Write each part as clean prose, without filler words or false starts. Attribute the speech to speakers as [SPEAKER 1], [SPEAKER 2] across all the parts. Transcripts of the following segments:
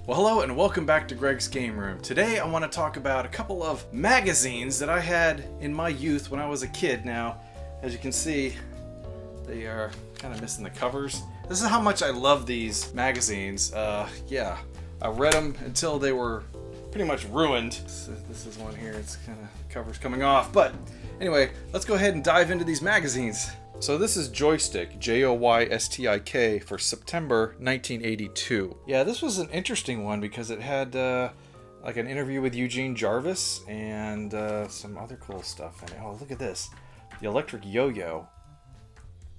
[SPEAKER 1] Well, hello and welcome back to Greg's Game Room. Today I want to talk about a couple of magazines that I had in my youth when I was a kid. Now, as you can see, they are kind of missing the covers. This is how much I love these magazines. Yeah, I read them until they were pretty much ruined. So this is one here, it's kind of, cover's coming off. But anyway, let's go ahead and dive into these magazines. So this is Joystik, Joystik, for September 1982. Yeah, this was an interesting one because it had like an interview with Eugene Jarvis and some other cool stuff in it. Oh, look at this. The Electric Yo-Yo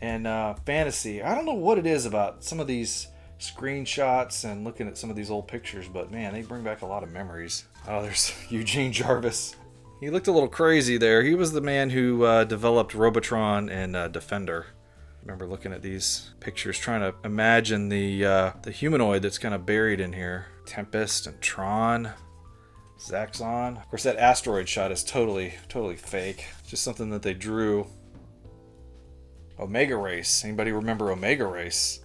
[SPEAKER 1] and Fantasy. I don't know what it is about some of these screenshots and looking at some of these old pictures, but man, they bring back a lot of memories. Oh, there's Eugene Jarvis. He looked a little crazy there. He was the man who developed Robotron and Defender. I remember looking at these pictures, trying to imagine the humanoid that's kind of buried in here. Tempest and Tron, Zaxxon. Of course, that asteroid shot is totally fake. Just something that they drew. Omega Race. Anybody remember Omega Race?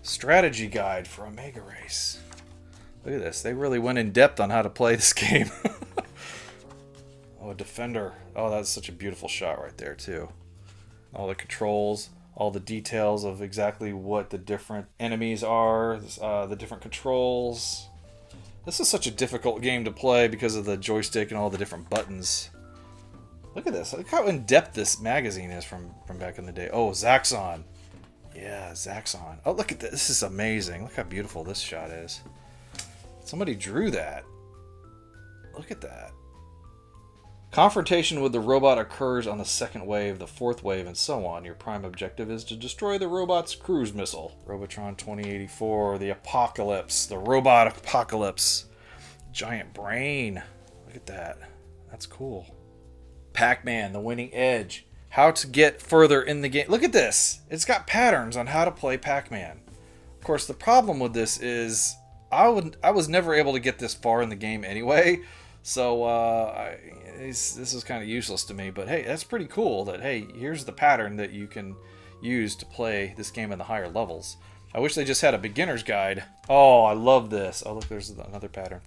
[SPEAKER 1] Strategy guide for Omega Race. Look at this. They really went in depth on how to play this game. Oh, a Defender. Oh, that's such a beautiful shot right there, too. All the controls, all the details of exactly what the different enemies are, the different controls. This is such a difficult game to play because of the joystick and all the different buttons. Look at this. Look how in-depth this magazine is from back in the day. Oh, Zaxxon. Yeah, Zaxxon. Oh, look at this. This is amazing. Look how beautiful this shot is. Somebody drew that. Look at that. Confrontation with the robot occurs on the second wave, the fourth wave, and so on. Your prime objective is to destroy the robot's cruise missile. Robotron 2084, the apocalypse, the robot apocalypse. Giant brain. Look at that. That's cool. Pac-Man, the winning edge. How to get further in the game. Look at this. It's got patterns on how to play Pac-Man. Of course, the problem with this is I was never able to get this far in the game anyway. So this is kind of useless to me, but hey, that's pretty cool that, hey, here's the pattern that you can use to play this game in the higher levels. I wish they just had a beginner's guide. Oh, I love this. Oh, look, there's another pattern.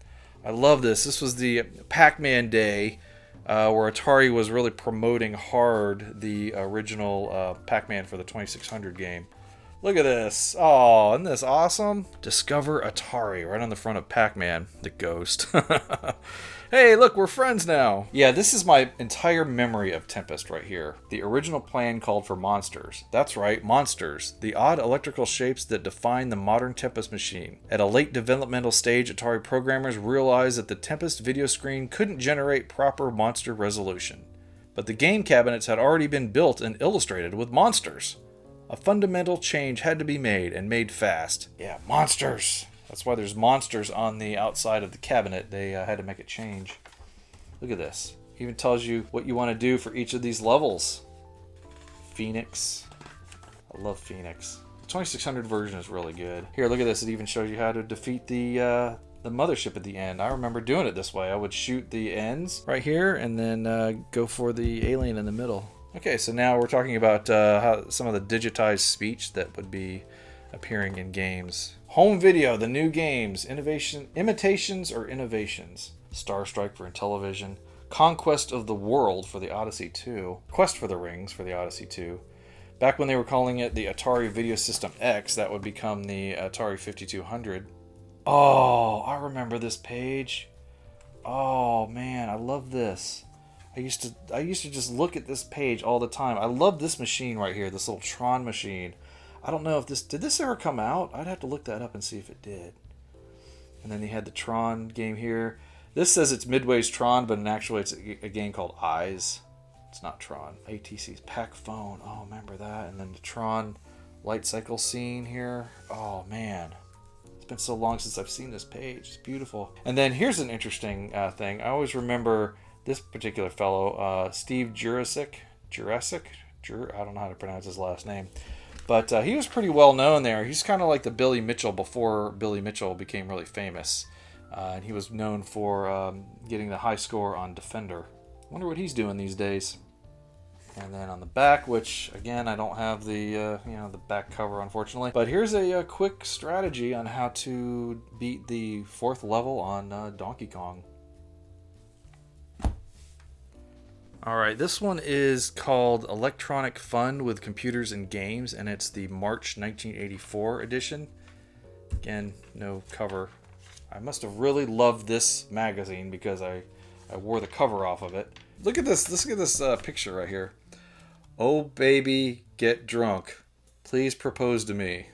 [SPEAKER 1] I love this. This was the Pac-Man day where Atari was really promoting hard the original Pac-Man for the 2600 game. Look at this. Oh, isn't this awesome? Discover Atari right on the front of Pac-Man, the ghost. Hey, look, we're friends now. Yeah, this is my entire memory of Tempest right here. The original plan called for monsters. That's right, monsters. The odd electrical shapes that define the modern Tempest machine. At a late developmental stage, Atari programmers realized that the Tempest video screen couldn't generate proper monster resolution. But the game cabinets had already been built and illustrated with monsters. A fundamental change had to be made, and made fast. Yeah, monsters! That's why there's monsters on the outside of the cabinet. They had to make a change. Look at this. It even tells you what you want to do for each of these levels. Phoenix. I love Phoenix. The 2600 version is really good. Here, look at this. It even shows you how to defeat the mothership at the end. I remember doing it this way. I would shoot the ends right here and then go for the alien in the middle. Okay, so now we're talking about how some of the digitized speech that would be appearing in games. Home video, the new games, imitations or innovations. Star Strike for Intellivision, Conquest of the World for the Odyssey 2, Quest for the Rings for the Odyssey 2. Back when they were calling it the Atari Video System X, that would become the Atari 5200. Oh, I remember this page. Oh man, I love this. I used to just look at this page all the time. I love this machine right here, this little Tron machine. I don't know if did this ever come out? I'd have to look that up and see if it did. And then they had the Tron game here. This says it's Midway's Tron, but in actually it's a game called Eyes. It's not Tron. ATC's Pac Phone. Oh, remember that. And then the Tron light cycle scene here. Oh, man. It's been so long since I've seen this page. It's beautiful. And then here's an interesting thing. I always remember this particular fellow, Steve Jurasik. I don't know how to pronounce his last name. But he was pretty well known there. He's kind of like the Billy Mitchell before Billy Mitchell became really famous. And he was known for getting the high score on Defender. Wonder what he's doing these days. And then on the back, which again I don't have the the back cover unfortunately, but here's a quick strategy on how to beat the 4th level on Donkey Kong. Alright, this one is called Electronic Fun with Computers and Games, and it's the March 1984 edition. Again, no cover. I must have really loved this magazine because I wore the cover off of it. Look at this picture right here. Oh baby, get drunk. Please propose to me.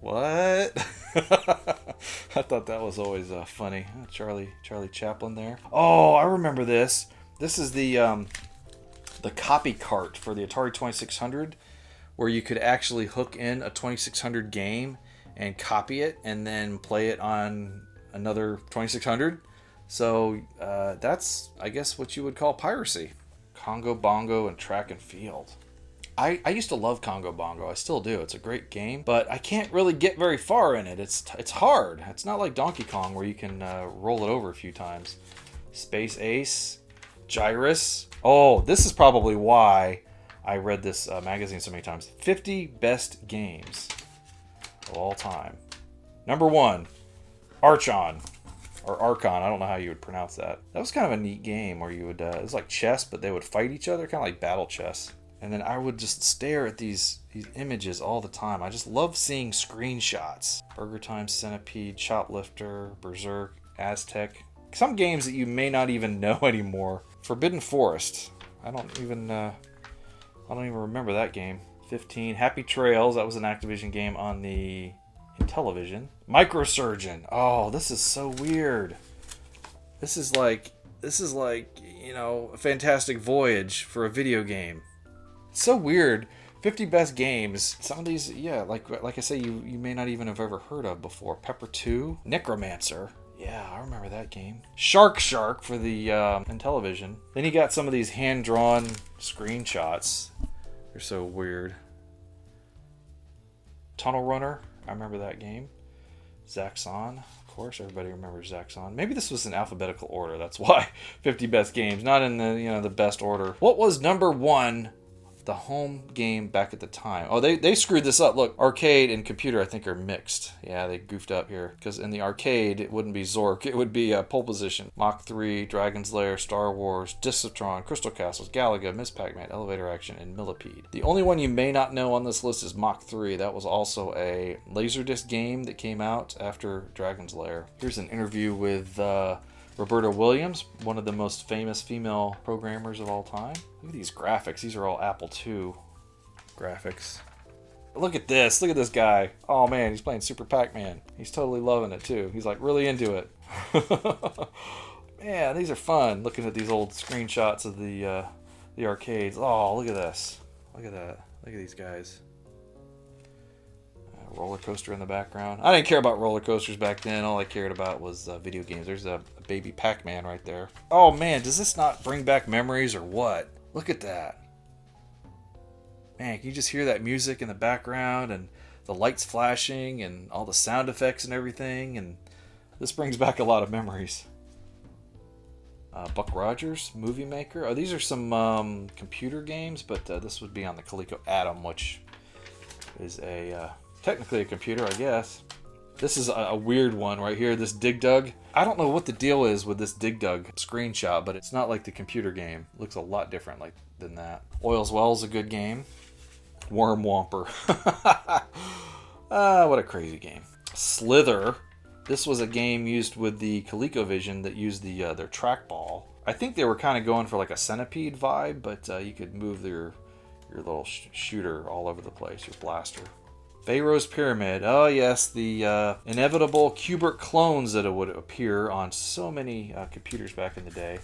[SPEAKER 1] What? I thought that was always funny. Charlie Chaplin there. Oh, I remember this. This is the copy cart for the Atari 2600, where you could actually hook in a 2600 game and copy it and then play it on another 2600. So that's, I guess, what you would call piracy. Congo Bongo and Track and Field. I used to love Congo Bongo. I still do. It's a great game, but I can't really get very far in it. It's hard. It's not like Donkey Kong where you can roll it over a few times. Space Ace, Gyrus. Oh, this is probably why I read this magazine so many times. 50 best games of all time. Number 1, Archon. Or Archon, I don't know how you would pronounce that. That was kind of a neat game where you would, it was like chess, but they would fight each other, kind of like battle chess. And then I would just stare at these images all the time. I just love seeing screenshots. Burger Time, Centipede, Shoplifter, Berserk, Aztec. Some games that you may not even know anymore. Forbidden Forest. I don't even remember that game. 15, Happy Trails, that was an Activision game on the Intellivision. Microsurgeon. Oh, this is so weird. This is like, a Fantastic Voyage for a video game. It's so weird. 50 best games. Some of these, yeah, like I say, you may not even have ever heard of before. Pepper 2, Necromancer. Yeah, I remember that game. Shark for the Intellivision. Then you got some of these hand-drawn screenshots. They're so weird. Tunnel Runner. I remember that game. Zaxxon. Of course, everybody remembers Zaxxon. Maybe this was in alphabetical order. That's why 50 best games, not in the best order. What was number 1? The home game back at the time. Oh, they screwed this up. Look, arcade and computer I think are mixed. Yeah, they goofed up here. Because in the arcade, it wouldn't be Zork. It would be Pole Position. Mach 3, Dragon's Lair, Star Wars, Discitron, Crystal Castles, Galaga, Miss Pac-Man, Elevator Action, and Millipede. The only one you may not know on this list is Mach 3. That was also a Laserdisc game that came out after Dragon's Lair. Here's an interview with Roberta Williams, one of the most famous female programmers of all time. Look at these graphics. These are all Apple II graphics. Look at this. Look at this guy. Oh man, he's playing Super Pac-Man. He's totally loving it too. He's like really into it. Man, these are fun. Looking at these old screenshots of the arcades. Oh, look at this. Look at that. Look at these guys. Roller coaster in the background. I didn't care about roller coasters back then. All I cared about was video games. There's a baby Pac-Man right there. Oh man, does this not bring back memories or what? Look at that. Man, can you just hear that music in the background and the lights flashing and all the sound effects and everything? And this brings back a lot of memories. Buck Rogers, Movie Maker. Oh, these are some computer games, but this would be on the Coleco Atom, which is technically a computer, I guess. This is a weird one right here, this Dig Dug. I don't know what the deal is with this Dig Dug screenshot, but it's not like the computer game. It looks a lot different than that. Oil's Well is a good game. Worm Womper. What a crazy game. Slither. This was a game used with the ColecoVision that used their trackball. I think they were kind of going for like a Centipede vibe, but you could move your little shooter all over the place, your blaster. Pharaoh's Pyramid. Oh yes, the inevitable Qbert clones that would appear on so many computers back in the day.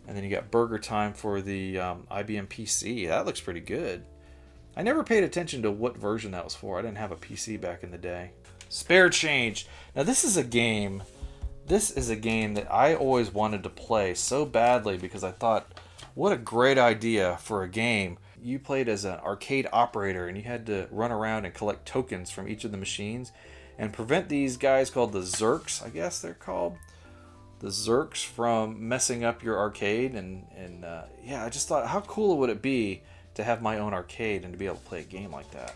[SPEAKER 1] And then you got Burger Time for the IBM PC. That looks pretty good. I never paid attention to what version that was for. I didn't have a PC back in the day. Spare Change. Now this is a game that I always wanted to play so badly because I thought, what a great idea for a game. You played as an arcade operator and you had to run around and collect tokens from each of the machines and prevent these guys called the Zerks, I guess they're called. the Zerks from messing up your arcade, and yeah, I just thought, how cool would it be to have my own arcade and to be able to play a game like that.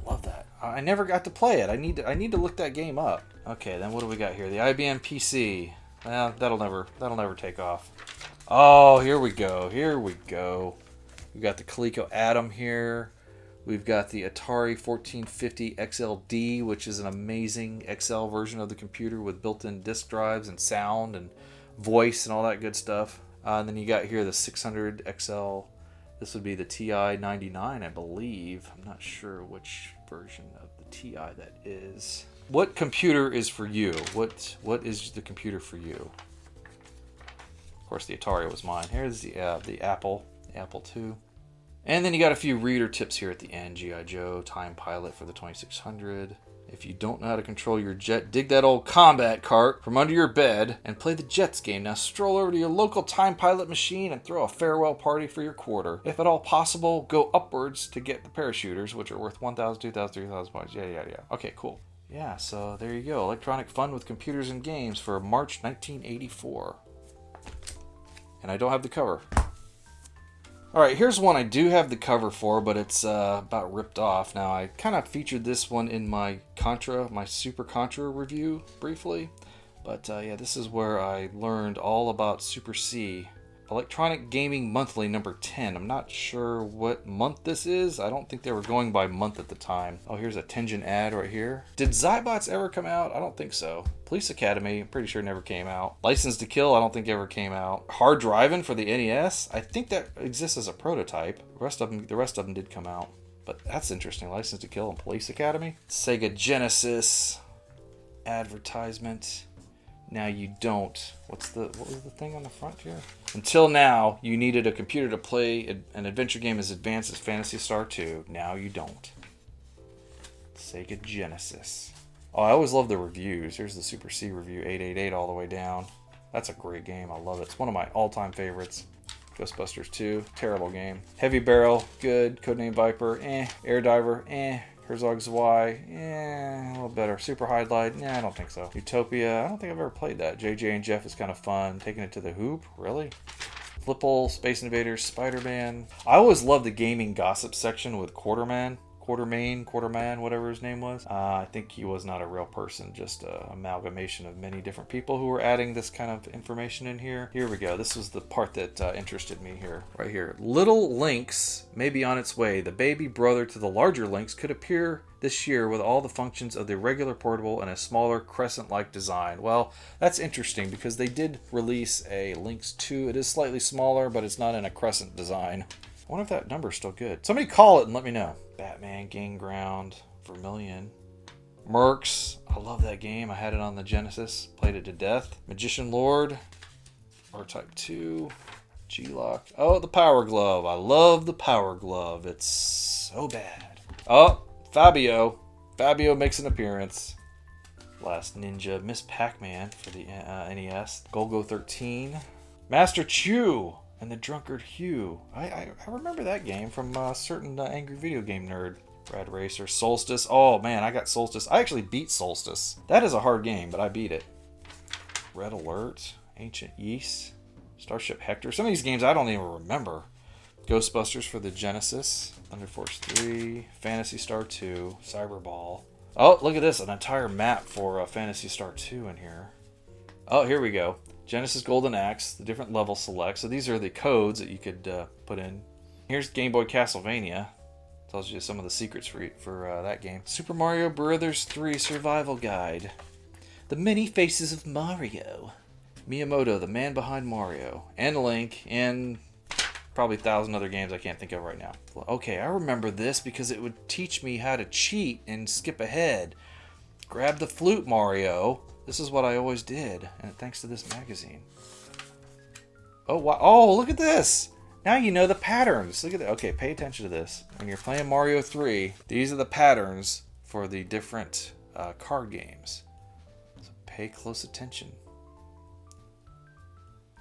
[SPEAKER 1] Love that. I never got to play it. I need to look that game up. Okay, then what do we got here? The IBM PC. Well, that'll never take off. Oh, here we go. Here we go. We've got the Coleco Atom here. We've got the Atari 1450 XLD, which is an amazing XL version of the computer with built-in disk drives and sound and voice and all that good stuff. And then you got here the 600 XL. This would be the TI 99, I believe. I'm not sure which version of the TI that is. What computer is for you? What is the computer for you? Of course, the Atari was mine. Here's the Apple II. And then you got a few reader tips here at the end. G.I. Joe, Time Pilot for the 2600. If you don't know how to control your jet, dig that old combat cart from under your bed and play the Jets game. Now stroll over to your local Time Pilot machine and throw a farewell party for your quarter. If at all possible, go upwards to get the parachuters, which are worth 1,000, 2,000, 3,000 points. Yeah. Okay, cool. Yeah, so there you go. Electronic fun with computers and games for March 1984. And I don't have the cover. Alright, here's one I do have the cover for, but it's about ripped off. Now, I kind of featured this one in my Super Contra review briefly. But yeah, this is where I learned all about Super C. Electronic Gaming Monthly number 10. I'm not sure what month this is. I don't think they were going by month at the time. Oh, here's a Tengen ad right here. Did Zybots ever come out? I don't think so. Police Academy, I'm pretty sure never came out. License to Kill, I don't think ever came out. Hard Driving for the NES, I think that exists as a prototype. The rest of them did come out. But that's interesting. License to Kill and Police Academy. Sega Genesis advertisement. Now you don't. What was the thing on the front here? Until now, you needed a computer to play an adventure game as advanced as Phantasy Star 2. Now you don't. Sega Genesis. Oh, I always love the reviews. Here's the Super C review, 888 all the way down. That's a great game. I love it. It's one of my all-time favorites. Ghostbusters 2, terrible game. Heavy Barrel, good. Codename Viper, Air Diver, Herzog Zwei, a little better. Super Highlight, I don't think so. Utopia, I don't think I've ever played that. JJ and Jeff is kind of fun. Taking it to the hoop, really? Flipple, Space Invaders, Spider-Man. I always loved the gaming gossip section with Quarterman, whatever his name was. I think he was not a real person, just an amalgamation of many different people who were adding this kind of information in here. Here we go. This was the part that interested me here. Right here. Little Lynx may be on its way. The baby brother to the larger Lynx could appear this year with all the functions of the regular portable and a smaller crescent-like design. Well, that's interesting because they did release a Lynx 2. It is slightly smaller, but it's not in a crescent design. I wonder if that number's still good. Somebody call it and let me know. Batman, Gang Ground, Vermilion. Mercs, I love that game. I had it on the Genesis. Played it to death. Magician Lord, R-Type 2, G-Lock. Oh, the Power Glove. I love the Power Glove. It's so bad. Oh, Fabio. Fabio makes an appearance. Last Ninja, Miss Pac-Man for the NES. Golgo 13. Master Chew and the Drunkard Hugh. I remember that game from a certain angry video game nerd. Rad Racer, Solstice. Oh man, I got Solstice. I actually beat Solstice. That is a hard game, but I beat it. Red Alert, Ancient Yeast, Starship Hector. Some of these games I don't even remember. Ghostbusters for the Genesis, Thunder Force 3, Phantasy Star 2, Cyberball. Oh, look at this, an entire map for Phantasy Star 2 in here. Oh, here we go. Genesis Golden Axe, the different level select. So these are the codes that you could put in. Here's Game Boy Castlevania. Tells you some of the secrets for that game. Super Mario Bros. 3 Survival Guide. The Many Faces of Mario. Miyamoto, the man behind Mario. And Link, and probably 1,000 other games I can't think of right now. Okay, I remember this because it would teach me how to cheat and skip ahead. Grab the flute, Mario. This is what I always did, and thanks to this magazine. Oh, wow. Oh, look at this. Now you know the patterns. Look at that. Okay, pay attention to this. When you're playing Mario 3, these are the patterns for the different card games. So pay close attention.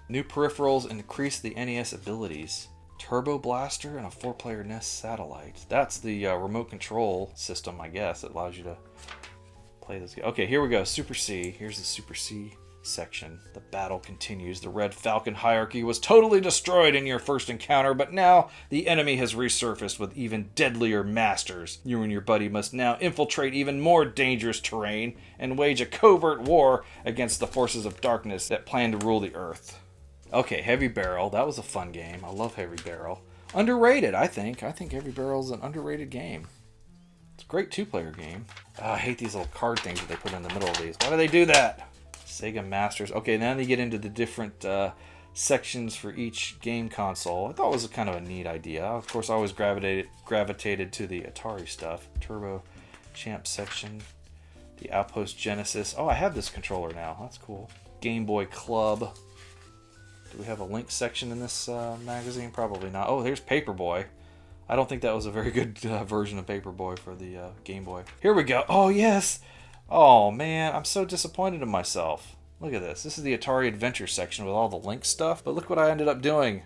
[SPEAKER 1] New peripherals increase the NES abilities. Turbo Blaster and a 4-player NES satellite. That's the remote control system, I guess. It allows you to play this game. Okay, here we go. Super C. Here's the Super C section. The battle continues. The Red Falcon hierarchy was totally destroyed in your first encounter, but now the enemy has resurfaced with even deadlier masters. You and your buddy must now infiltrate even more dangerous terrain and wage a covert war against the forces of darkness that plan to rule the Earth. Okay, Heavy Barrel. That was a fun game. I love Heavy Barrel. Underrated, I think. I think Heavy Barrel is an underrated game. It's a great two-player game. Oh, I hate these little card things that they put in the middle of these. Why do they do that? Sega Masters. Okay, now they get into the different sections for each game console. I thought it was kind of a neat idea. Of course, I always gravitated to the Atari stuff. Turbo Champ section. The Outpost Genesis. Oh, I have this controller now. That's cool. Game Boy Club. Do we have a Link section in this magazine? Probably not. Oh, here's Paperboy. I don't think that was a very good version of Paperboy for the Game Boy. Here we go. Oh, yes. Oh, man. I'm so disappointed in myself. Look at this. This is the Atari Adventure section with all the Link stuff. But look what I ended up doing.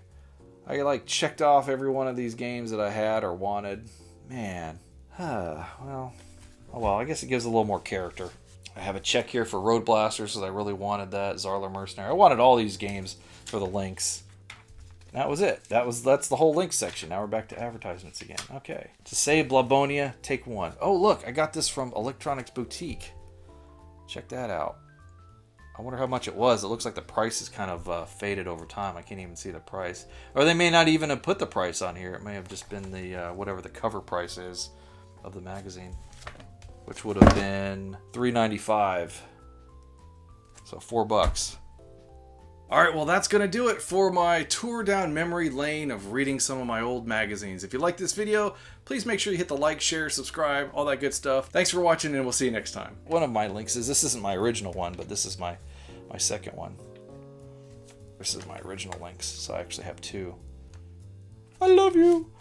[SPEAKER 1] I checked off every one of these games that I had or wanted. Man. Well, oh well, I guess it gives a little more character. I have a check here for Road Blasters because I really wanted that. Zarler Mercenary. I wanted all these games for the Links. That was it. That's the whole Link section. Now we're back to advertisements again. Okay. To save Blabonia, take 1. Oh, look. I got this from Electronics Boutique. Check that out. I wonder how much it was. It looks like the price is kind of faded over time. I can't even see the price. Or they may not even have put the price on here. It may have just been the whatever the cover price is of the magazine, which would have been $3.95. So $4. All right, well, that's going to do it for my tour down memory lane of reading some of my old magazines. If you like this video, please make sure you hit the like, share, subscribe, all that good stuff. Thanks for watching, and we'll see you next time. One of my links is, this isn't my original one, but this is my second one. This is my original links, so I actually have 2. I love you.